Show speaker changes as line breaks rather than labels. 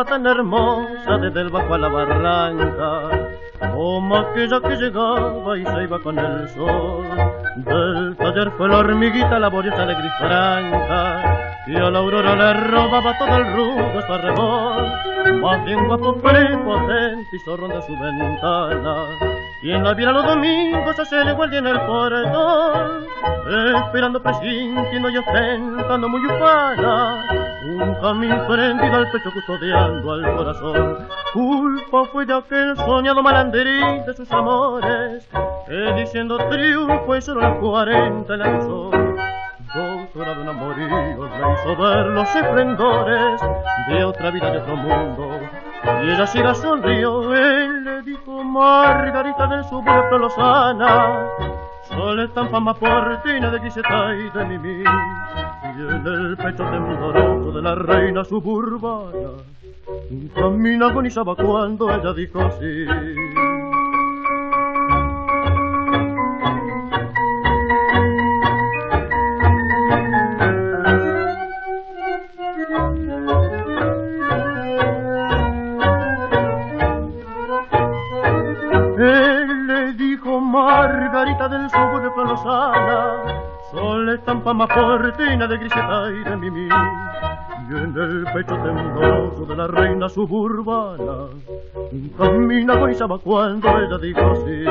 iba tan hermosa desde el bajo a la barranca, como aquella que llegaba y se iba con el sol. Del taller fue la hormiguita laboriosa de gris franca, y a la aurora le robaba todo el rudo su arrebol. Más bien guapo, prepotente y zorrón de su ventana, y en la viera los domingos se le guardia en el portón, esperando, presintiendo y ostentando muy ufana, un camino prendido al pecho custodiando al corazón. Culpa fue de aquel soñado malanderín de sus amores, que diciendo triunfo y solo las 40 le lanzó. 2 horas de un amorío le hizo ver los esplendores de otra vida, de otro mundo, y ella sí la sonrió. Él le dijo: Margarita del suburbio lozana, sol estampa más portina de Guiseta y de Mimí, y en el pecho tembloroso de la reina suburbana un camino agonizaba cuando ella dijo sí. Él le dijo: Margarita del suburbio lozana, sol estampa más portina de Griseta y de Mimí, y en el pecho tembloroso de la reina suburbana un camino agonizaba cuando ella dijo sí.